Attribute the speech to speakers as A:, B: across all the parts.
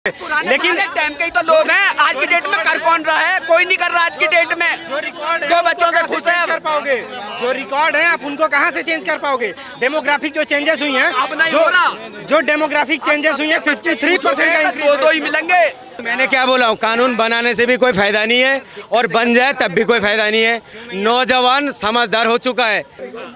A: लेकिन टाइम के ही तो लोग हैं। आज की डेट में कर कौन रहा है? कोई नहीं कर रहा आज की डेट में।
B: जो रिकॉर्ड
A: जो बच्चों से खुश है
B: कर पाओगे, जो रिकॉर्ड है आप उनको कहाँ से चेंज कर पाओगे? डेमोग्राफिक जो चेंजेस हुई हैं, जो डेमोग्राफिक चेंजेस हुई हैं 53% का इंक्रीज
A: दो ही मिलेंगे।
C: मैंने क्या बोला हूँ, कानून बनाने से भी कोई फायदा नहीं है और बन जाए तब भी कोई फायदा नहीं है। नौजवान समझदार हो चुका है।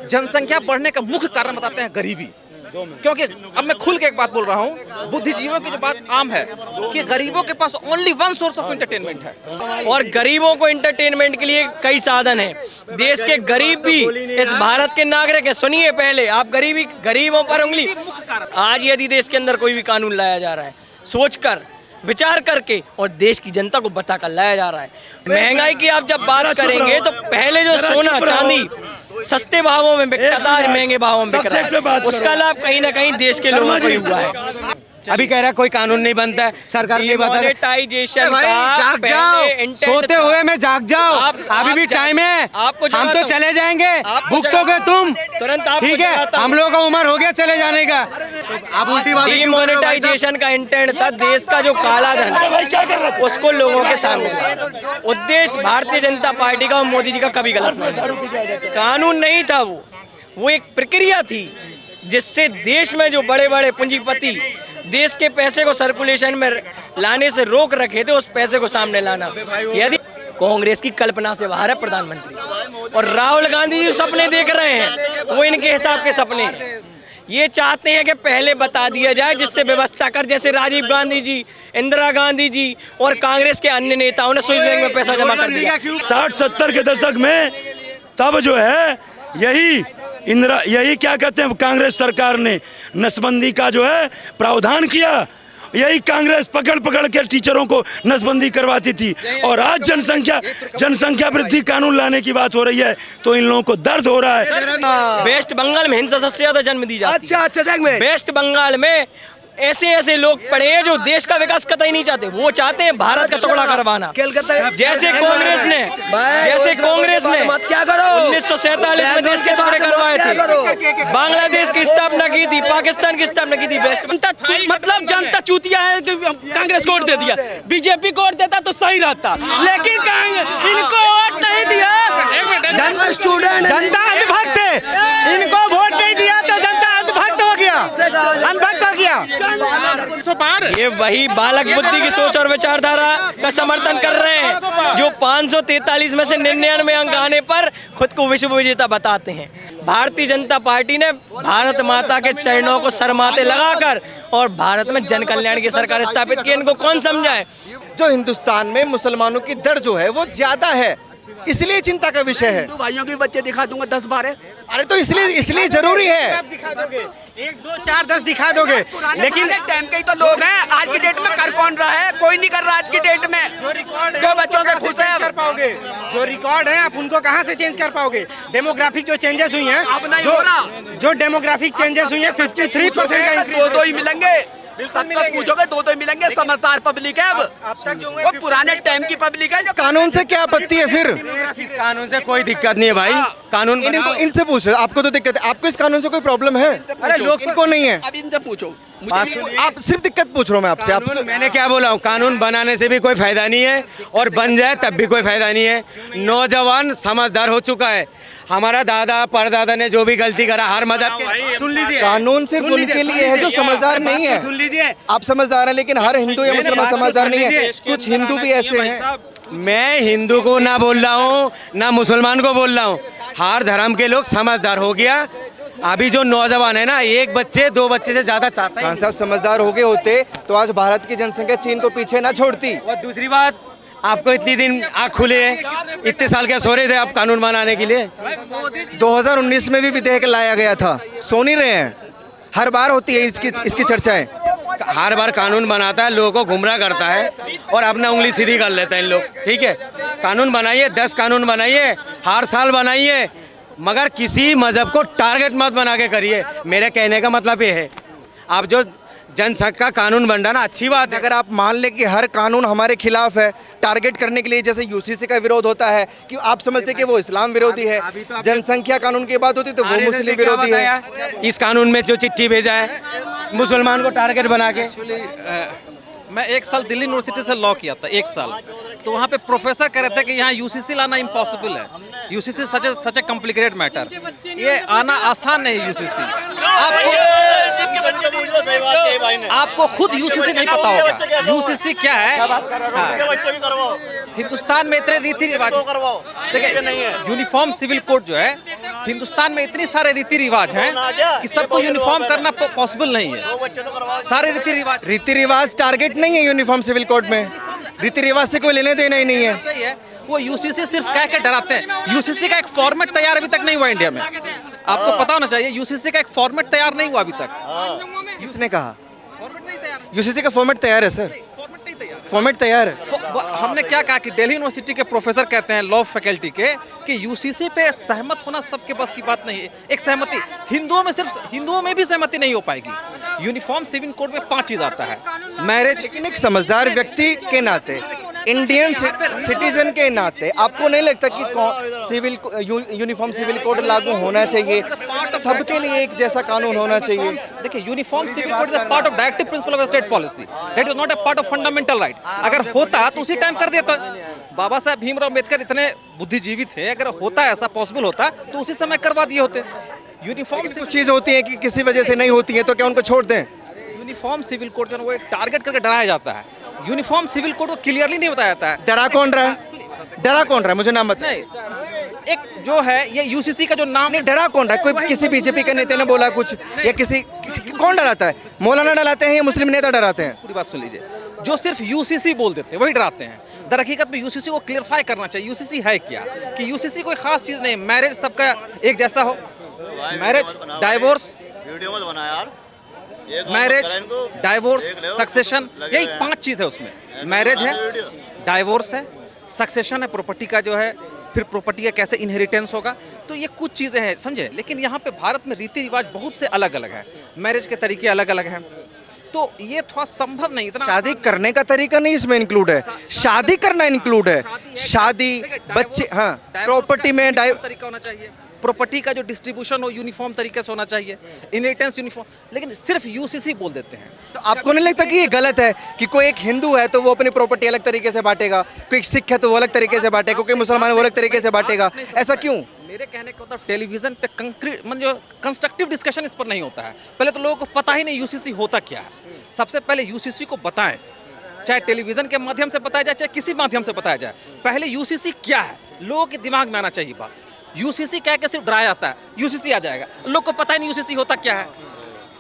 D: जनसंख्या बढ़ने का मुख्य कारण बताते हैं गरीबी। क्योंकि अब मैं खुल के एक बात बोल रहा हूँ, बुद्धिजीवियों की जो बात आम है कि गरीबों के पास only one source of entertainment है
E: और गरीबों को एंटरटेनमेंट के लिए कई साधन हैं। देश के गरीब भी इस भारत के नागरिक है। सुनिए, पहले आप गरीबों पर उंगली। आज यदि देश के अंदर कोई भी कानून लाया जा रहा है, सोचकर विचार करके और देश की जनता को बताकर लाया जा रहा है। महंगाई की आप जब बात करेंगे तो पहले जो सोना चांदी सस्ते भावों में बिकता था, आज महंगे भावों में बिक रहा है। उसका लाभ कहीं ना कहीं देश के लोगों को ही हुआ है।
C: अभी कह रहा है कोई कानून नहीं बनता है, सरकार नहीं बता रही।
E: मोनेटाइजेशन
C: जाग जाओ, सोते हुए में जाग जाओ। अभी भी टाइम है, हम तो चले जाएंगे। भुगतोगे तुम
E: तुरंत,
C: ठीक है? हम लोगों का उम्र हो गया चले जाने का। आप उल्टी बात।
E: डिमोनेटाइजेशन का इंटेंट था देश का जो काला धन उसको लोगों के सामने लाना। उद्देश्य भारतीय जनता पार्टी का और मोदी जी का कभी गलत नहीं था। कानून नहीं था, वो एक प्रक्रिया थी जिससे देश में जो बड़े बड़े पूंजीपति देश के पैसे को सर्कुलेशन में लाने से रोक रखे थे, उस पैसे को सामने लाना। यदि कांग्रेस की कल्पना से बाहर है प्रधानमंत्री, और राहुल गांधी जी सपने देख रहे हैं, वो इनके हिसाब के सपने हैं। ये चाहते हैं कि पहले बता दिया जाए जिससे व्यवस्था कर, जैसे राजीव गांधी जी, इंदिरा गांधी जी और कांग्रेस के अन्य नेताओं ने स्विस बैंक में पैसा जमा कर दिया।
F: 60-70 के दशक में तब जो है यही क्या कहते हैं, कांग्रेस सरकार ने नसबंदी का जो है प्रावधान किया। यही कांग्रेस पकड़ पकड़ के टीचरों को नसबंदी करवाती थी। और आज जनसंख्या वृद्धि कानून लाने की बात हो रही है तो इन लोगों को दर्द हो रहा है।
E: वेस्ट बंगाल में हिंसा सबसे ज्यादा जन्म दी जाती है।
A: अच्छा
E: वेस्ट बंगाल में ऐसे लोग पड़े हैं जो देश का विकास कतई नहीं चाहते। वो चाहते हैं भारत का टुकड़ा करवाना। जैसे कांग्रेस ने
A: क्या करो
E: 1947 में देश के टुकड़े करवाए थे, बांग्लादेश की स्थापना की थी, पाकिस्तान की स्थापना की थी।
G: मतलब जनता चूतिया है कि कांग्रेस को वोट दे दिया, बीजेपी को वोट देता तो सही रहता, लेकिन इनको वोट नहीं दिया।
B: स्टूडेंट जनता अंधभक्त है, इनको वोट नहीं दिया तो जनता अंधभक्त हो गया, अंधभक्त हो गया।
E: ये वही बालक बुद्धि की सोच और विचारधारा का समर्थन कर रहे हैं जो 543 में से 99 अंक आने पर खुद को विश्व विजेता बताते हैं। भारतीय जनता पार्टी ने भारत माता के चरणों को सरमाते लगाकर और भारत में जन कल्याण की सरकार स्थापित की। इनको कौन समझाए?
D: जो हिंदुस्तान में मुसलमानों की दर जो है वो ज्यादा है, इसलिए चिंता का विषय है।
A: हिंदू भाइयों के बच्चे दिखा दूंगा 10-12।
D: अरे तो इसलिए जरूरी है।
B: दिखा दोगे 1, 2, 4, 10 दिखा दोगे,
A: लेकिन टाइम के ही तो लोग हैं। आज की डेट में कर कौन रहा है? कोई नहीं कर रहा आज की डेट में।
B: जो रिकॉर्ड
A: जो बच्चों से खुश है
B: कर पाओगे, जो रिकॉर्ड है आप उनको कहाँ से चेंज कर पाओगे? डेमोग्राफिक जो चेंजेस हुई हैं, जो डेमोग्राफिक चेंजेस हुई हैं 53% का इंक्रीज।
A: दो ही मिलेंगे। सबको पूछोगे दो ही मिलेंगे। समझदार पब्लिक है।
B: अब तक जो
A: वो पुराने टाइम की पब्लिक है।
D: कानून से क्या आपत्ति है फिर?
C: इस कानून से कोई दिक्कत नहीं है भाई। कानून
D: इनसे पूछ रहे, आपको तो दिक्कत है, आपको इस कानून से कोई प्रॉब्लम है? अरे लोग को नहीं है।
A: अब इनसे पूछो।
D: आप सिर्फ दिक्कत पूछ रहा हूँ मैं आपसे।
C: मैंने क्या बोला हूँ, कानून बनाने से भी कोई फायदा नहीं है और बन जाए तब भी कोई फायदा नहीं है। नौजवान समझदार हो चुका है। हमारा दादा परदादा ने जो भी गलती करा, हर मजहब के, सुन लीजिए,
D: कानून सिर्फ उनके लिए है जो समझदार नहीं है।
C: सुन लीजिए,
D: आप समझदार हैं लेकिन हर हिंदू या मुसलमान समझदार नहीं है। कुछ हिंदू भी ऐसे हैं।
C: मैं हिंदू को ना बोल रहा हूँ ना मुसलमान को बोल रहा हूँ, हर धर्म के लोग समझदार हो गया। अभी जो नौजवान है ना, 1 बच्चे 2 बच्चे से ज्यादा चाहता है।
D: खान साहब समझदार हो गए होते तो आज भारत की जनसंख्या चीन को पीछे ना छोड़ती।
C: और दूसरी बात, आपको इतनी दिन आँख खुले हैं, इतने साल क्या सो रहे थे आप कानून बनाने के लिए?
D: 2019 में भी विधेयक लाया गया था, सो नहीं रहे हैं। हर बार होती है इसकी चर्चाएं।
C: हर बार कानून बनाता है, लोगों को गुमराह करता है और अपना उंगली सीधी कर लेते हैं इन लोग। ठीक है, कानून बनाइए, 10 कानून बनाइए, हर साल बनाइए, मगर किसी मजहब को टारगेट मत बना के करिए। मेरे कहने का मतलब ये है, आप जो जनसंख्या का कानून बन रहा ना, अच्छी बात है।
D: अगर आप मान लें कि हर कानून हमारे खिलाफ है, टारगेट करने के लिए, जैसे यूसीसी का विरोध होता है कि आप समझते कि वो इस्लाम विरोधी है, जनसंख्या कानून की बात होती तो वो मुस्लिम विरोधी है।
C: इस कानून में जो चिट्ठी भेजा है मुसलमान को टारगेट बना के,
D: मैं 1 साल दिल्ली यूनिवर्सिटी से लॉ किया था, 1 साल। तो वहाँ पे प्रोफेसर कह रहे थे कि यहाँ यूसीसी लाना इम्पॉसिबल है, यूसीसी सच ए कॉम्प्लिकेटेड मैटर, ये आना आसान नहीं है यूसीसी। आपको खुद यूसीसी नहीं पता होगा यूसीसी क्या है। हाँ। हिंदुस्तान में इतने रीति रिवाज, देखिए यूनिफॉर्म सिविल कोड जो है, हिंदुस्तान में इतने सारे रीति रिवाज हैं कि सबको यूनिफॉर्म करना पॉसिबल नहीं है। सारे रीति रिवाज
H: टारगेट नहीं है यूनिफॉर्म सिविल कोड में, रीति रिवाज से कोई लेने देना ही नहीं है।
D: सही है, वो यूसीसी सिर्फ कह के डराते हैं। यूसीसी का एक फॉर्मेट तैयार अभी तक नहीं हुआ इंडिया में, आपको पता होना चाहिए। यूसीसी का एक फॉर्मेट तैयार नहीं हुआ अभी तक।
H: किसने कहा?
D: फॉर्मेट नहीं तैयार,
H: यूसीसी का फॉर्मेट तैयार है सर,
D: फॉर्मेट नहीं तैयार।
H: फॉर्मेट तैयार है।
D: हमने क्या कहा कि दिल्ली यूनिवर्सिटी के प्रोफेसर कहते हैं लॉ फैकल्टी के कि यूसीसी पे सहमत होना सबके बस की बात नहीं है। एक सहमति हिंदुओं में भी सहमति नहीं हो पाएगी। यूनिफॉर्म सिविल कोड में 5 चीज आता है, मैरिज।
H: लेकिन एक समझदार व्यक्ति के नाते, इंडियन सिटीजन के नाते, आपको नहीं लगता कि सिविल यूनिफॉर्म सिविल कोड लागू होना चाहिए, सबके लिए एक जैसा कानून होना चाहिए?
D: देखिए uniform civil code is a part of directive principle of state policy, that is not a part of fundamental right. अगर होता तो उसी टाइम कर देता। बाबा साहब भीमराव अम्बेडकर इतने बुद्धिजीवी थे, अगर होता ऐसा पॉसिबल होता तो उसी समय करवा दिए होते। यूनिफॉर्म
H: कुछ चीज होती है कि किसी वजह से नहीं होती है, तो क्या उनको छोड़ दें?
D: यूनिफॉर्म सिविल कोड जो है वो एक टारगेट करके डराया जाता है। यूनिफॉर्म सिविल कोड को क्लियरली नहीं बताया जाता है।
H: डरा कौन रहा है? डरा कौन रहा है? मुझे नाम बताइए।
D: एक जो है ये यूसीसी का जो नाम,
H: नहीं डरा कौन रहा है? कोई किसी बीजेपी के नेता ने बोला कुछ, या किसी कौन डराता है? मौलाना डराते हैं या मुस्लिम नेता डराते हैं?
D: पूरी बात सुन लीजिए। जो सिर्फ यूसीसी बोल देते हैं वही डराते हैं। दर हकीकत में यूसीसी को क्लियरफाई करना चाहिए, यूसीसी है क्या, कि यूसीसी कोई खास चीज नहीं। मैरिज सबका एक जैसा हो, marriage, divorce, marriage, divorce, succession, यही 5 चीज है उसमें। मैरिज है, डाइवोर्स है, सक्सेशन है, प्रॉपर्टी का जो है, फिर प्रॉपर्टी का कैसे इनहेरिटेंस होगा, तो ये कुछ चीजें हैं, समझे। लेकिन यहाँ पे भारत में रीति रिवाज बहुत से अलग अलग है, मैरिज के तरीके अलग अलग हैं, तो ये थोड़ा संभव नहीं। इतना
H: शादी करने का तरीका नहीं इसमें इंक्लूड है, शादी करना इंक्लूड है। शादी, बच्चे, हाँ, प्रॉपर्टी में
D: तरीका होना चाहिए, प्रॉपर्टी का जो डिस्ट्रीब्यूशन हो यूनिफॉर्म तरीके से होना चाहिए, इनहेरिटेंस यूनिफॉर्म, लेकिन सिर्फ यूसीसी बोल देते हैं।
H: तो आपको नहीं लगता कि ये गलत है कि कोई एक हिंदू है तो वो अपनी प्रॉपर्टी अलग तरीके से बांटेगा, कोई एक सिख है तो वो अलग तरीके से बांटेगा, कोई मुसलमान है वो अलग तरीके से बांटेगा? ऐसा क्यों?
D: मेरे कहने का मतलब टेलीविजन पे कंस्ट्रक्टिव डिस्कशन इस पर नहीं होता है। पहले तो लोगों को पता ही नहीं यूसीसी होता क्या है। सबसे पहले यूसीसी को बताएं, चाहे टेलीविजन के माध्यम से बताया जाए, चाहे किसी माध्यम से बताया जाए। पहले यूसीसी क्या है लोगों के दिमाग में आना चाहिए बात। यूसीसी क्या के सिर्फ डराया जाता है, यूसीसी आ जाएगा, लोग को पता ही नहीं यूसीसी होता क्या है।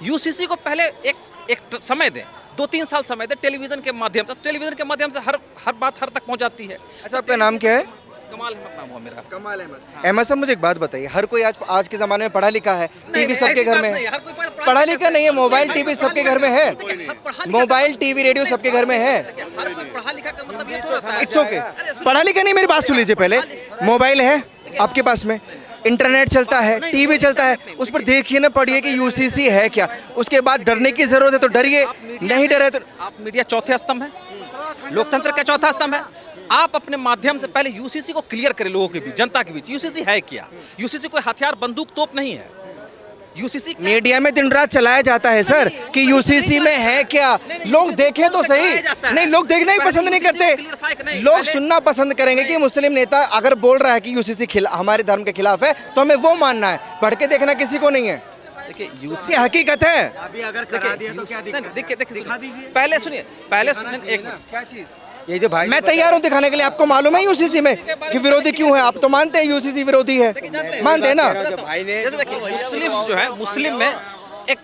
D: यूसीसी को पहले एक समय दें, 2-3 साल समय दें, टेलीविजन के माध्यम से। टेलीविजन के माध्यम से हर बात हर तक पहुंच जाती है।
H: अच्छा, आपका नाम क्या है?
D: कमाल अहमद नाम हुआ मेरा।
H: कमाल अहमद। अहमद साहब, मुझे एक बात बताइए, हर कोई आज के ज़माने में पढ़ा लिखा है, टीवी सबके घर में है। पढ़ा लिखा नहीं है, मोबाइल टीवी सबके घर में है, मोबाइल टीवी रेडियो सबके घर में है।
D: पढ़ा लिखा का मतलब ये तो होता है।
H: इट्स ओके, पढ़ा लिखा नहीं, मेरी बात सुन लीजिए पहले। मोबाइल है आपके पास में, इंटरनेट चलता है, टीवी चलता है, उस पर देखिए ना, पढ़िए कि यूसीसी है क्या। उसके बाद डरने की जरूरत है तो डरिए, नहीं डरे तो।
D: आप मीडिया चौथे स्तंभ है, लोकतंत्र का चौथा स्तंभ है। आप अपने माध्यम से पहले यूसीसी को क्लियर करें लोगों के बीच, जनता के बीच। यूसीसी है क्या? यूसीसी कोई हथियार, बंदूक, तोप नहीं है। यूसीसी
H: मीडिया में दिन रात चलाया जाता है सर कि यूसीसी में है क्या। लोग देखें तो सही, नहीं लोग देखना ही पसंद नहीं करते, लोग सुनना पसंद करेंगे कि मुस्लिम नेता अगर बोल रहा है कि यूसीसी हमारे धर्म के खिलाफ है तो हमें वो मानना है, पढ़ के देखना किसी को नहीं है।
D: देखिए
H: यूसीसी हकीकत है।
D: देखिए पहले सुनिए एक मिनट।
H: क्या चीज? ये जो भाई, मैं तैयार हूँ दिखाने के लिए। आपको मालूम है यूसीसी में कि विरोधी क्यों है? आप तो मानते हैं यूसीसी विरोधी है, मानते हैं ना?
D: जैसे देखिए मुस्लिम जो है, मुस्लिम में एक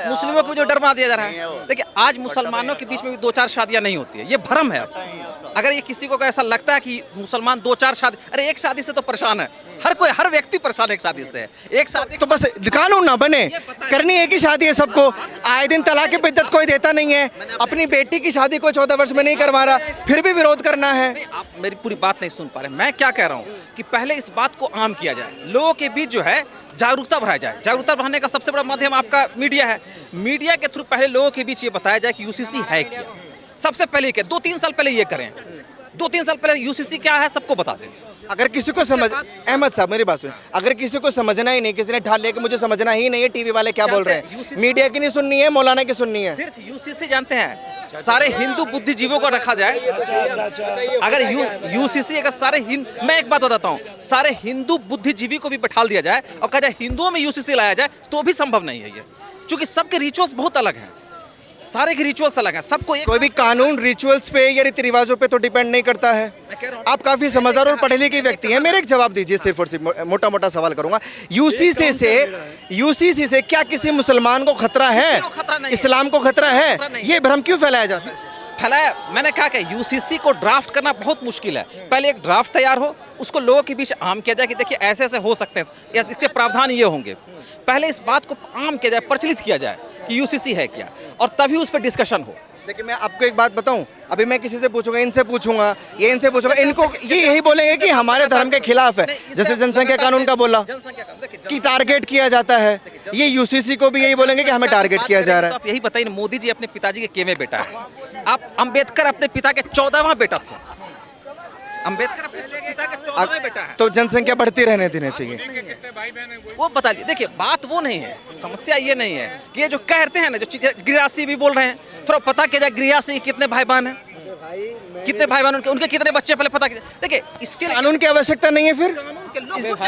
D: मुस्लिमों को जो डर बना दिया जा रहा है। देखिए आज मुसलमानों के बीच में भी 2-4 शादियां नहीं होती है, ये भ्रम है। अब अगर ये किसी को ऐसा लगता है कि मुसलमान 2-4 शादी, अरे एक शादी से तो परेशान है हर व्यक्ति परेशान है एक शादी से। एक शादी
H: तो बस कानून ना बने, करनी एक ही शादी है सबको। आए दिन तलाक बिद्दत कोई देता नहीं है, अपनी बेटी की शादी को 14 वर्ष में नहीं करवा रहा, फिर भी विरोध करना है।
D: आप मेरी पूरी बात नहीं सुन पा रहे। मैं क्या कह रहा हूँ कि पहले इस बात को आम किया जाए, लोगों के बीच जो है जागरूकता बढ़ाया जाए। जागरूकता बढ़ाने का सबसे बड़ा माध्यम आपका मीडिया है। मीडिया के थ्रू पहले लोगों के बीच ये बताया जाए कि यूसीसी है क्या। सबसे पहले 2-3 साल पहले ये करें, 2-3 साल पहले यूसीसी क्या है सबको बता दें।
H: अगर किसी को समझ, अहमद साहब मेरी बात सुनिए, अगर किसी को समझना ही नहीं, किसी ने ठान लिया कि मुझे समझना ही नहीं है टीवी वाले क्या बोल रहे हैं, मीडिया की नहीं सुननी है, मौलाना की सुननी है,
D: सिर्फ यूसीसी जानते हैं। सारे हिंदू बुद्धिजीवियों को रखा जाए, अगर यूसीसी अगर मैं एक बात बताता हूँ, सारे हिंदू बुद्धिजीवी को भी बैठा दिया जाए और कहा जाए हिंदुओं में यूसीसी लाया जाए तो भी संभव नहीं है ये, क्योंकि सबके रिचुअल्स बहुत अलग हैं, सारे के रिचुअल्स अलग हैं, सबको एक
H: कोई भी कानून रिचुअल्स पे या रीति रिवाजों पे तो डिपेंड नहीं करता है। आप काफी समझदार और पढ़े लिखे व्यक्ति हैं, मेरे एक जवाब दीजिए, सिर्फ और सिर्फ मोटा मोटा सवाल करूंगा। यूसीसी से क्या किसी मुसलमान को खतरा है? इस्लाम को खतरा है? ये भ्रम क्यों फैलाया जाता है?
D: फैलाया, मैंने कहा कि यूसीसी को ड्राफ्ट करना बहुत मुश्किल है। पहले एक ड्राफ्ट तैयार हो, उसको लोगों के बीच आम किया जाए कि देखिए ऐसे ऐसे हो सकते हैं, इसके प्रावधान ये होंगे। पहले इस बात को आम किया जाए, प्रचलित किया जाए कि यूसीसी है क्या, और तभी उस पर डिस्कशन हो।
H: देखिए मैं आपको एक बात बताऊं, अभी मैं किसी से पूछूंगा, इनसे पूछूंगा, ये इनसे पूछूंगा, इनको ये यही बोलेंगे कि हमारे धर्म के खिलाफ है। जैसे जनसंख्या कानून का बोला कि टारगेट किया जाता है, ये यूसीसी को भी यही बोलेंगे कि हमें टारगेट किया जा रहा है।
D: आप यही बताइए, मोदी जी अपने पिताजी के केवे बेटा है, आप अंबेडकर अपने पिता के 14वां बेटा थे, अंबेडकर अपने पिता के 14वें बेटा है,
H: तो जनसंख्या बढ़ती रहने देनी चाहिए।
D: वो बता दिए। देखिए बात वो नहीं है, समस्या ये नहीं है कि ये जो कहते हैं ना, जो चीजें गृहस्थी भी बोल रहे हैं, थोड़ा पता किया जाए गृहस्थी कितने भाई बहन हैं, कितने भाई बहन, उनके कितने बच्चे, पहले पता कीजिए। देखिए इसके लिए
H: कानून की आवश्यकता नहीं है फिर,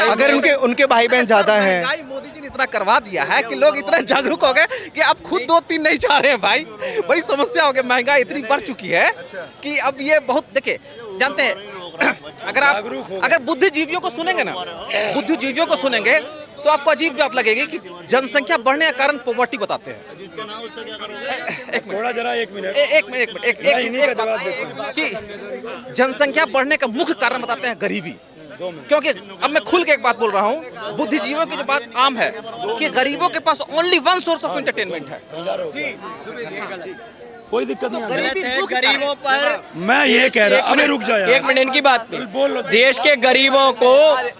H: अगर उनके भाई बहन ज्यादा हैं।
D: मोदी जी ने इतना करवा दिया है कि लोग इतना जागरूक हो गए कि अब खुद 2-3 नहीं चाह रहे हैं भाई, बड़ी समस्या हो गई, महंगाई इतनी बढ़ चुकी है कि अब ये बहुत, देखिए जानते हैं अगर बुद्धिजीवियों को सुनेंगे ना, बुद्धिजीवियों को सुनेंगे तो आपको अजीब बात लगेगी कि जनसंख्या बढ़ने का कारण पॉवर्टी बताते हैं। एक मिनट कि जनसंख्या बढ़ने का मुख्य कारण बताते हैं गरीबी, क्योंकि अब मैं खुल के एक बात बोल रहा हूँ, बुद्धिजीवियों की जो बात आम है कि गरीबों के पास only one source of entertainment है।
F: कोई दिक्कत नहीं,
E: गरीबों पर
F: मैं ये कह रहा, अबे रुक जाओ यार,
E: एक मिनट की बात पे, देश के गरीबों को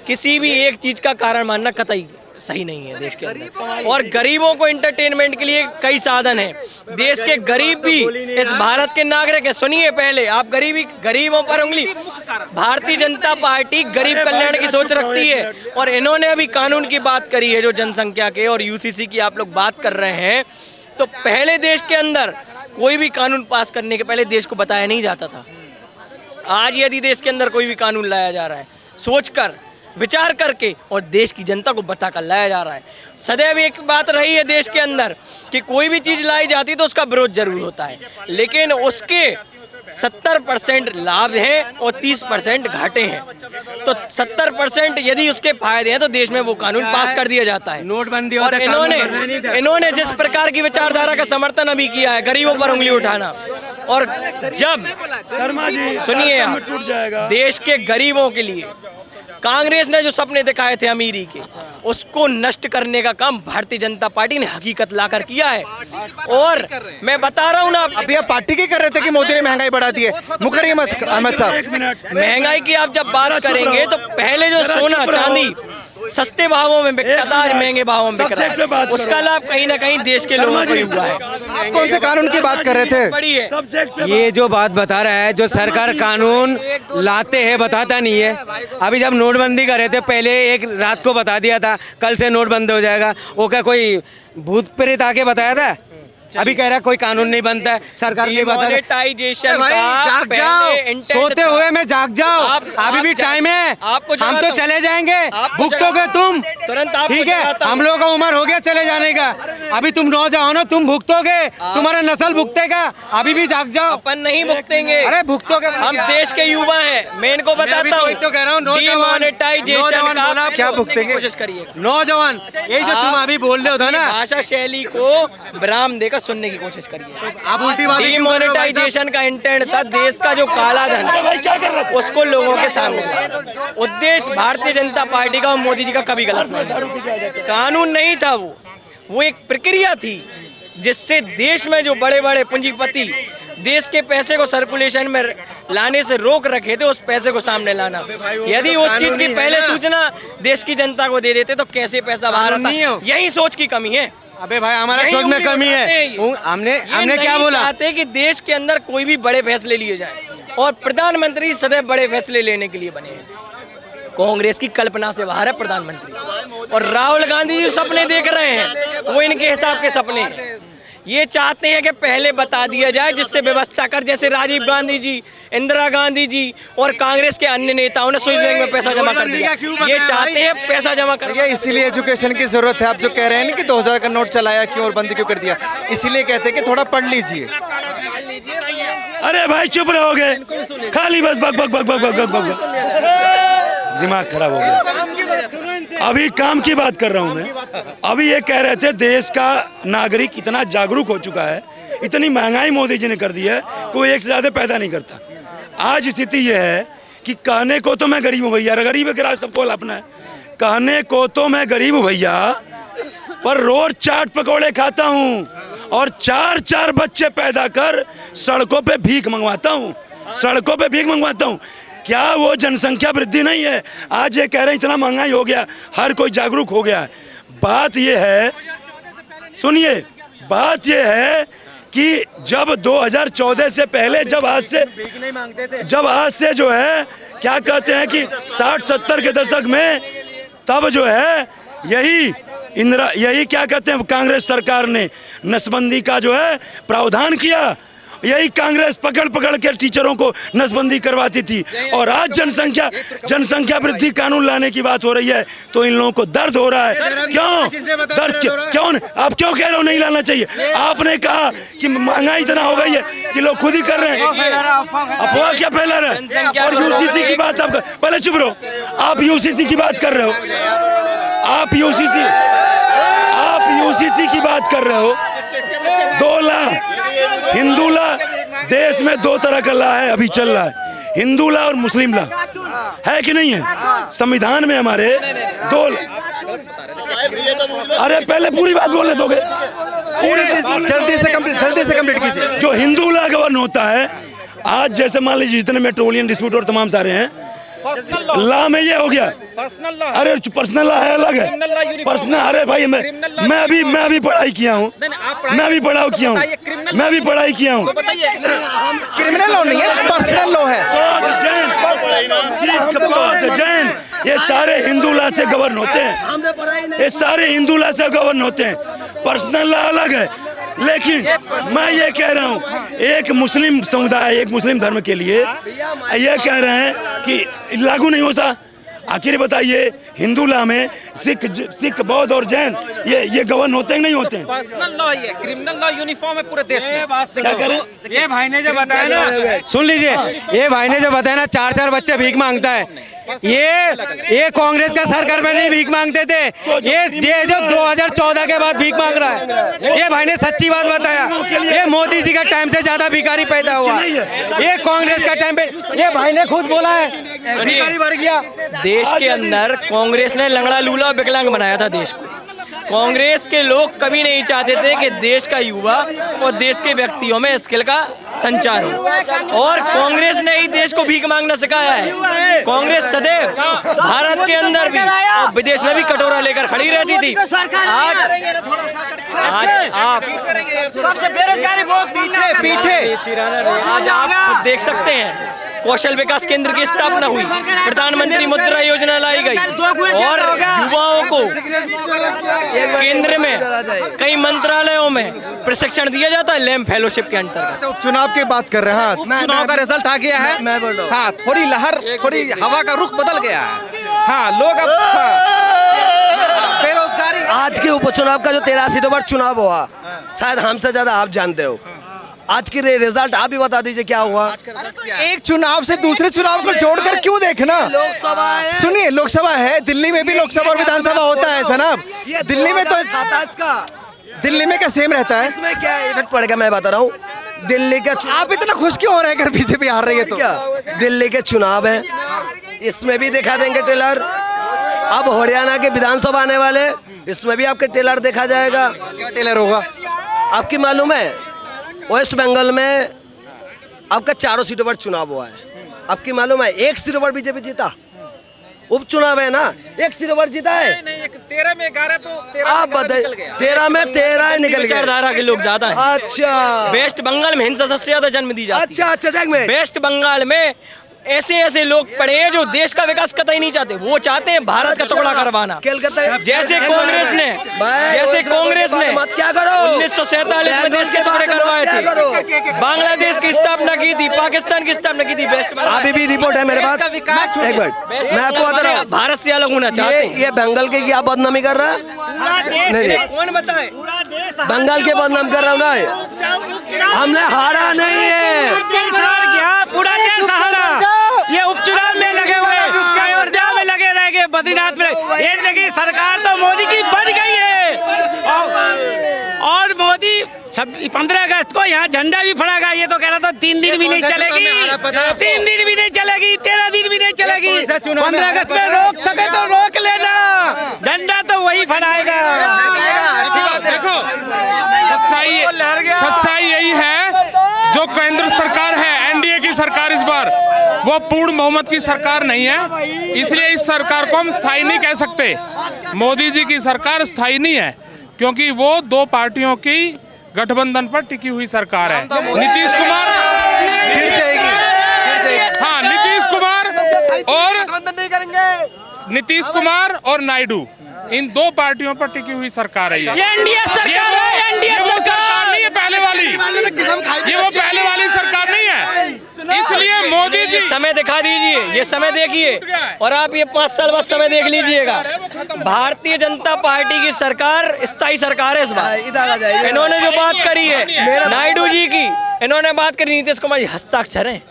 E: किसी भी एक चीज का कारण मानना कतई सही नहीं है देश के अंदर, और गरीबों को एंटरटेनमेंट के लिए कई साधन हैं। देश के गरीब भी इस भारत के नागरिक हैं। सुनिए पहले, आप गरीबों पर उंगली, भारतीय जनता पार्टी गरीब कल्याण की सोच रखती है, और इन्होंने अभी कानून की बात करी है जो जनसंख्या के और यूसीसी की आप लोग बात कर रहे हैं, तो पहले देश के अंदर कोई भी कानून पास करने के पहले देश को बताया नहीं जाता था। आज यदि देश के अंदर कोई भी कानून लाया जा रहा है, सोचकर विचार करके और देश की जनता को बताकर लाया जा रहा है। सदैव एक बात रही है देश के अंदर कि कोई भी चीज़ लाई जाती है तो उसका विरोध जरूर होता है, लेकिन उसके 70% लाभ हैं और 30% घाटे हैं। तो 70% यदि उसके फायदे हैं तो देश में वो कानून पास कर दिया जाता है।
C: नोटबंदी
E: और इन्होंने जिस प्रकार की विचारधारा का समर्थन अभी किया है, गरीबों पर उंगली उठाना, और जब
F: शर्मा जी
E: सुनिए आप,
F: टूट जाएगा
E: देश के गरीबों के लिए कांग्रेस ने जो सपने दिखाए थे अमीरी के, उसको नष्ट करने का काम भारतीय जनता पार्टी ने हकीकत लाकर किया है। और मैं बता रहा हूँ ना,
H: अभी आप पार्टी की कर रहे थे कि मोदी ने महंगाई बढ़ा दी है, मुकरिए मत अहमद साहब।
E: महंगाई की आप जब बात करेंगे तो पहले जो सोना चांदी सस्ते भावों में बिकता था, आज महंगे भावों में बिक रहा है, उसका लाभ कहीं ना कहीं देश के लोगों को ही हुआ है।
H: आप कौन से कानून की बात कर रहे थे?
E: बड़ी है
C: ये जो बात बता रहा है, जो सरकार कानून लाते हैं बताता नहीं है। अभी जब नोटबंदी कर रहे थे, पहले एक रात को बता दिया था कल से नोट बंद हो जाएगा, वो क्या कोई भूत प्रेत आके बताया था? अभी कह रहा है कोई कानून नहीं बनता है, सरकार नहीं बता
E: डिमोनेटाइजेशन का
C: जाग जाओ, सोते हुए में जाग जाओ, अभी भी टाइम है, हम तो चले जाएंगे, भुगतोगे तुम
E: तुरंत,
C: ठीक है? हम लोगों का उम्र हो गया चले जाने का, अभी तुम नौजवान हो, तुम भुगतोगे, तुम्हारा नस्ल भुगतेगा, अभी भी जाग जाओ।
E: अपन नहीं भुगतेंगे,
C: अरे भुगतोगे,
E: हम देश के युवा हैं, मैं इनको बताता हूँ,
C: तो कह रहा हूँ
E: डिमोनेटाइजेशन का
H: क्या भुगतेंगे?
E: कोशिश करिए
C: नौजवान, यही जो तुम अभी बोल रहे हो था ना,
E: भाषा शैली को विराम देकर सुनने की कोशिश करिए।
C: आप उल्टी बात
E: डिमोनेटाइजेशन का इंटेंट था देश का जो काला धन उसको लोगों के सामने लाना। उद्देश्य भारतीय जनता पार्टी का और मोदी जी का कभी गलत नहीं था, कानून नहीं था, वो एक प्रक्रिया थी जिससे देश में जो बड़े बड़े पूंजीपति देश के पैसे को सर्कुलेशन में लाने से रोक रखे थे, उस पैसे को सामने लाना। यदि उस चीज की पहले सूचना देश की जनता को दे देते तो कैसे पैसा बाहर आता? यही सोच की कमी है।
C: अबे भाई हमारा सोच में कमी है, हमने क्या बोला?
E: चाहते कि देश के अंदर कोई भी बड़े फैसले लिए जाए, और प्रधानमंत्री सदैव बड़े फैसले लेने के लिए बने हैं। कांग्रेस की कल्पना से बाहर है प्रधानमंत्री, और राहुल गांधी जो सपने देख रहे हैं वो इनके हिसाब के सपने हैं। ये चाहते हैं कि पहले बता दिया जाए, जिससे व्यवस्था कर, जैसे राजीव गांधी जी, इंदिरा गांधी जी और कांग्रेस के अन्य नेताओं ने स्विस बैंक में पैसा जमा कर दिया। ये चाहते हैं पैसा जमा कर।
H: ये इसीलिए एजुकेशन की जरूरत है। आप जो कह रहे हैं ना कि 2000 का नोट चलाया क्यों और बंद क्यों कर दिया, इसीलिए कहते हैं कि थोड़ा पढ़ लीजिए।
F: अरे भाई चुप रहोगे, खाली बस बक बक बक बक बक बक बक, दिमाग खराब हो गया। अभी काम की बात कर रहा हूँ मैं। अभी ये कह रहे थे देश का नागरिक इतना जागरूक हो चुका है, इतनी महंगाई मोदी जी ने कर दी है, कोई एक से ज्यादा पैदा नहीं करता। आज स्थिति ये है कि कहने को तो मैं गरीब हूँ भैया, गरीब है सबको अपना है, कहने को तो मैं गरीब हूँ भैया, पर रोज चाट पकौड़े खाता हूँ और 4-4 बच्चे पैदा कर सड़कों पे भीख मंगवाता हूँ, सड़कों पे भीख मंगवाता हूँ। क्या वो जनसंख्या वृद्धि नहीं है? आज ये कह रहे हैं इतना महंगाई हो गया, हर कोई जागरूक हो गया है। बात ये है, सुनिए, बात ये है कि जब 2014 से पहले, जब आज से जो है क्या कहते हैं कि 60-70 के दशक में, तब जो है यही क्या कहते हैं कांग्रेस सरकार ने नसबंदी का जो है प्रावधान किया। यही कांग्रेस पकड़ पकड़ के टीचरों को नसबंदी करवाती थी। और आज जनसंख्या वृद्धि कानून लाने की बात हो रही है तो इन लोगों को दर्द हो रहा है। क्यों दर्द? क्यों आप क्यों कह रहे हो नहीं लाना चाहिए? आपने कहा कि महंगाई इतना हो गई है कि लोग खुद ही कर रहे हैं। अफवाह क्या फैला रहा है? और यूसीसी की बात आप पहले चुप रहो। आप यूसीसी की बात कर रहे हो, आप यूसीसी की बात कर रहे हो। 2 ला, हिंदू ला, देश में 2 तरह का ला है अभी चल रहा है, हिंदू ला और मुस्लिम ला, है कि नहीं है? संविधान में हमारे 2। अरे पहले पूरी बात बोलने दोगे?
H: जल्दी से कंप्लीट कीजिए।
F: जो हिंदू ला गवर्न होता है, आज जैसे मान लीजिए जितने मेट्रोलियन डिस्प्यूट और तमाम सारे हैं, लॉ में ये हो गया। अरे पर्सनल लॉ है, अलग है पर्सनल। अरे भाई मैं अभी पढ़ाई किया हूँ, मैं भी पढ़ाई किया हूँ।
H: क्रिमिनल लॉ नहीं है, पर्सनल लॉ है।
F: जैन ये सारे हिंदू लॉ से गवर्न होते हैं, ये सारे हिंदू लॉ से गवर्न होते हैं। पर्सनल लॉ अलग है। लेकिन मैं ये कह रहा हूँ, एक मुस्लिम समुदाय, एक मुस्लिम धर्म के लिए ये कह रहे हैं कि लागू नहीं होता। आखिर बताइए, हिंदू लॉ में सिख बौद्ध और जैन ये गवर्न होते हैं नहीं होते हैं?
D: पर्सनल लॉ ये क्रिमिनल लॉ यूनिफॉर्म है पूरे देश में।
C: क्या करें? ये भाई ने जो बताया ना, सुन लीजिए, ये भाई ने जो बताया ना 4-4 बच्चे भीख मांगता है, ये कांग्रेस का सरकार में नहीं भीख मांगते थे, ये जो 2014 के बाद भीख मांग रहा है। ये भाई ने सच्ची बात बताया। ये मोदी जी का टाइम से ज्यादा भिखारी पैदा हुआ, ये कांग्रेस का टाइम पे, ये भाई ने खुद बोला है भिखारी भर गया।
E: देश के अंदर कांग्रेस ने लंगड़ा लूला विकलांग बनाया था देश को। कांग्रेस के लोग कभी नहीं चाहते थे कि देश का युवा और देश के व्यक्तियों में स्किल का संचार हो, और कांग्रेस ने ही देश को भीख मांगना सिखाया है। कांग्रेस सदैव भारत के अंदर भी और विदेश में भी कटोरा लेकर खड़ी रहती थी। आज आप
H: बेरोजगारी बहुत पीछे।
E: आज आप देख सकते हैं, कौशल विकास केंद्र की स्थापना हुई, प्रधानमंत्री मुद्रा योजना लाई गई, और युवाओं को केंद्र में कई मंत्रालयों में प्रशिक्षण दिया जाता है लैम्प फेलोशिप के अंतर्गत।
H: चुनाव की बात कर रहे हैं,
D: चुनाव का रिजल्ट आ गया है।
H: मैं बोल रहा हूँ,
D: हाँ, थोड़ी लहर, थोड़ी हवा का रुख बदल गया है। हाँ, लोग अब बेरोजगारी।
I: आज के उपचुनाव का जो 13 सीटों पर चुनाव हुआ, शायद हमसे ज्यादा आप जानते हो। आज के रिजल्ट आप भी बता दीजिए क्या हुआ।
H: एक चुनाव से दूसरे चुनाव को जोड़कर क्यों देखना?
I: लोकसभा है,
H: सुनिए, लोकसभा है, दिल्ली में भी लोकसभा और विधानसभा होता है जनाब। दिल्ली में तो दिल्ली में क्या सेम रहता है?
I: इसमें क्या इफेक्ट पड़ेगा मैं बता रहा हूँ। दिल्ली का
H: आप इतना खुश क्यों हो रहे हैं अगर बीजेपी हार रही है तो?
I: क्या दिल्ली के चुनाव है, इसमें भी दिखा देंगे ट्रेलर। अब हरियाणा के विधानसभा आने वाले, इसमें भी आपके ट्रेलर देखा जाएगा।
H: क्या ट्रेलर होगा?
I: आपकी मालूम है वेस्ट बंगाल में आपका 4 सीटों पर चुनाव हुआ है। आपकी मालूम है 1 सीटों पर बीजेपी जीता। उपचुनाव है ना, 1 सीटों पर जीता है।
D: नहीं, 13 में 11 तो 13
I: आप बताइए, 13 में 13 निकल गए।
E: विचारधारा के लोग ज्यादा हैं।
I: अच्छा,
E: वेस्ट बंगाल में हिंसा सबसे ज्यादा जन्म दी जाती है।
I: अच्छा,
E: वेस्ट बंगाल में ऐसे ऐसे लोग पड़े हैं जो देश का विकास कतई नहीं चाहते, वो चाहते हैं भारत का टुकड़ा करवाना। जैसे कांग्रेस ने
I: क्या करो
E: 1947 में देश के टुकड़े करवाए थे, बांग्लादेश की स्थापना की थी, पाकिस्तान की स्थापना की थी, वेस्ट
I: अभी भी रिपोर्ट है मेरे पास। एक मिनट मैं आपको बता रहा हूँ,
E: भारत से अलग होना चाहते हैं।
I: ये बंगाल के क्या बदनामी कर रहा है? नहीं
E: कौन बताए?
I: बंगाल के बदनाम कर रहा हूँ ना, हमने हारा नहीं है।
G: पूरा देश हारा। ये उपचुनाव में लगे हुए, अयोध्या में लगे रहेंगे, बद्रीनाथ में। ये देखिए सरकार तो मोदी की बन गई है, और मोदी 15 अगस्त को यहाँ झंडा भी फड़ागा। ये तो कह रहा था 3 दिन भी नहीं चलेगी, 3 दिन भी नहीं चलेगी, 13 दिन भी नहीं चलेगी। 15 अगस्त में रोक सके तो रोक लेना, झंडा तो वही फड़ाएगा।
J: देखो सच्चाई यही है, जो केंद्र सरकार है, एनडीए की सरकार इस बार वो पूर्ण बहुमत की सरकार नहीं है, इसलिए इस सरकार को हम स्थायी नहीं कह सकते। मोदी जी की सरकार स्थायी नहीं है, क्योंकि वो 2 पार्टियों की गठबंधन पर टिकी हुई सरकार है। नीतीश कुमार हाँ, नीतीश कुमार और नायडू, इन 2 पार्टियों पर टिकी हुई सरकार है। ये
G: एनडीए सरकार है, एनडीए
J: सरकार नहीं है पहले वाली, ये वो पहले वाली सरकार नहीं है। इसलिए मोदी जी
E: समय दिखा दीजिए, ये समय देखिए, और आप ये 5 साल बाद समय देख लीजिएगा। भारतीय जनता पार्टी की सरकार स्थायी सरकार है इस बार। इन्होंने जो बात करी है नायडू जी की, इन्होंने बात करी नीतीश कुमार जी, हस्ताक्षर है।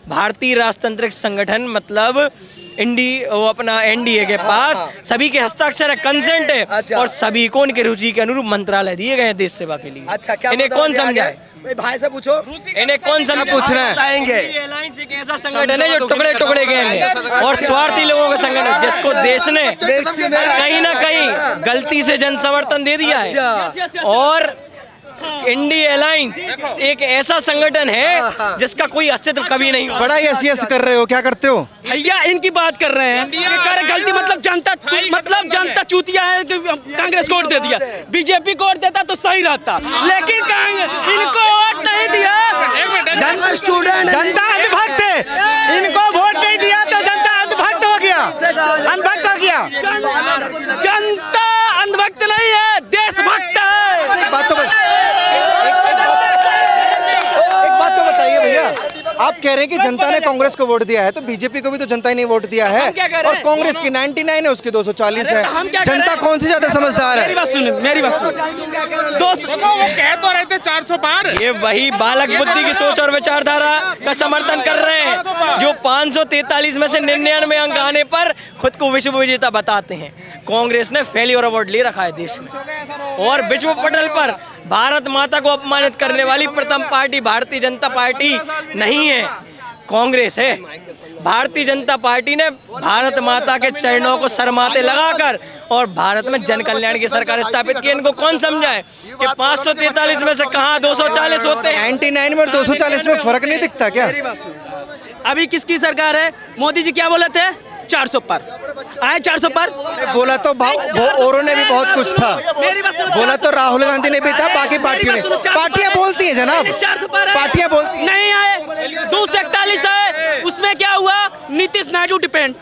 E: भारतीय राजतांत्रिक संगठन मतलब अपना एनडीए के पास सभी के हस्ताक्षर है, कंसेंट है।
I: अच्छा।
E: और सभी को उनके रुचि के अनुरूप मंत्रालय दिए गए देश सेवा के लिए।
I: अच्छा, क्या
E: इन्हें कौन समझाए?
I: भाई से पूछो,
E: इन्हें कौन समझ
H: पूछना है?
I: बताएंगे।
E: एलायंस एक ऐसा संगठन है जो टुकड़े टुकड़े गए हैं और स्वार्थी लोगों का संगठन है, जिसको देश ने कहीं ना कहीं गलती से जन समर्थन दे दिया है। और इंडिया अलायंस एक ऐसा संगठन है जिसका कोई अस्तित्व कभी नहीं।
H: बड़ा यस कर रहे हो, क्या करते हो?
G: भैया इनकी बात कर रहे हैं, ये कह रहे गलती मतलब जनता चूतिया है कि कांग्रेस को वोट दे दिया, बीजेपी को वोट देता तो सही रहता, लेकिन इनको वोट नहीं दिया।
B: जनता अंधभक्त है, इनको वोट नहीं दिया तो जनता अंधभक्त हो गया, अंधभक्त हो गया।
G: जनता अंधभक्त नहीं है, देशभक्त है।
H: एक बात तो बताइए भैया, आप कह रहे हैं कि जनता ने कांग्रेस को वोट दिया है, तो बीजेपी को भी तो जनता ने वोट दिया है, और कांग्रेस की 99 है, उसकी 240 है। जनता कौन सी ज्यादा समझदार है?
G: मेरी बात सुन,
J: वो कह तो रहे थे 400 पार।
E: ये वही बालक बुद्धि की सोच और विचारधारा का समर्थन कर रहे हैं, जो 543 में से 99 अंक आने पर खुद को विश्व विजेता बताते हैं। कांग्रेस ने फेलियर अवार्ड ले रखा है देश में, और विश्व पटल पर भारत माता को अपमानित करने वाली प्रथम पार्टी भारतीय जनता पार्टी नहीं है, कांग्रेस है। भारतीय जनता पार्टी ने भारत माता के चरणों को सरमाते लगाकर और भारत में जन कल्याण की सरकार स्थापित की। इनको कौन समझाए कि 543 में से कहां 240 होते हैं?
H: 99 में और 240 में फर्क नहीं दिखता क्या?
G: अभी किसकी सरकार है? मोदी जी क्या बोले थे? 400 पर आए, 400 पर
H: बोला तो औरों ने भी बहुत कुछ था, बोला तो राहुल गांधी ने भी था, बाकी पार्टियों ने। पार्टियां बोलती हैं जनाब,
G: 400 पर
H: पार्टियां बोलती
G: नहीं आए, 241 आए। उसमें क्या हुआ? नीतीश नायडू डिपेंड,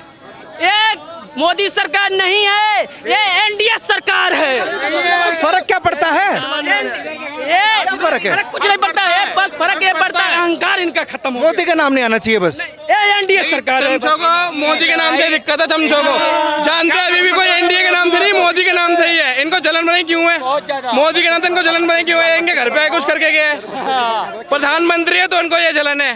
G: एक मोदी सरकार नहीं है, ये एनडीए सरकार है।
H: फर्क क्या पड़ता है?
G: ये
H: फर्क है,
G: कुछ नहीं पड़ता है, बस फर्क ये पड़ता है अहंकार इनका खत्म हो।
H: मोदी का नाम नहीं आना चाहिए बस।
G: ये एनडीए सरकार है।
B: मोदी के नाम से दिक्कत है, समझो को जानते हैं। अभी भी कोई एनडीए के नाम से नहीं, मोदी के नाम से ही है। इनको जलन बनाई क्यों है? मोदी के नाम से इनको जलन बनाई क्यों है? इनके घर पे कुछ करके गए, प्रधानमंत्री है तो इनको ये जलन है,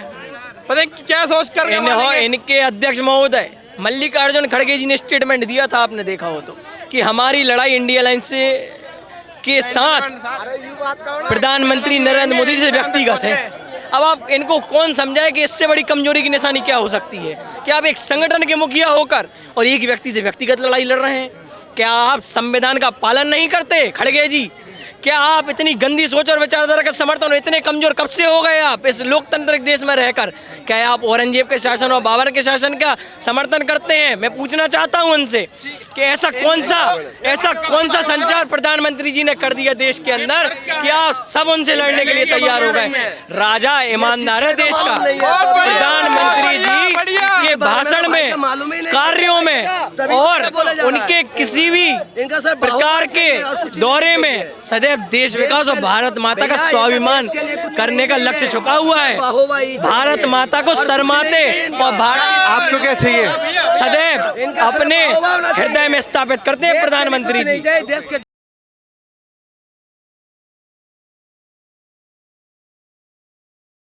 B: पता क्या सोच कर।
E: इनके अध्यक्ष महोदय मल्लिकार्जुन खड़गे जी ने स्टेटमेंट दिया था, आपने देखा हो तो, कि हमारी लड़ाई इंडिया अलायंस के साथ प्रधानमंत्री नरेंद्र मोदी से व्यक्तिगत है। अब आप इनको कौन समझाए कि इससे बड़ी कमजोरी की निशानी क्या हो सकती है? कि आप एक संगठन के मुखिया होकर और एक व्यक्ति से व्यक्तिगत लड़ाई लड़ रहे हैं। क्या आप संविधान का पालन नहीं करते खड़गे जी? क्या आप इतनी गंदी सोच और विचारधारा का समर्थन, इतने कमजोर कब से हो गए आप इस लोकतांत्रिक देश में रहकर? क्या आप औरंगजेब के शासन और बाबर के शासन का समर्थन करते हैं? मैं पूछना चाहता हूं उनसे कि ऐसा कौन सा संचार प्रधानमंत्री जी ने कर दिया देश के अंदर कि आप सब उनसे लड़ने के लिए तैयार हो गए? राजा ईमानदार है देश का, प्रधानमंत्री जी भाषण में, कार्यों में और उनके किसी भी प्रकार के दौरे में सदैव देश विकास और भारत माता का स्वाभिमान करने का लक्ष्य छुपा हुआ है। भारत माता को शर्माते और भारत
H: आपको क्या चाहिए?
E: सदैव अपने हृदय में स्थापित करते हैं प्रधानमंत्री जी।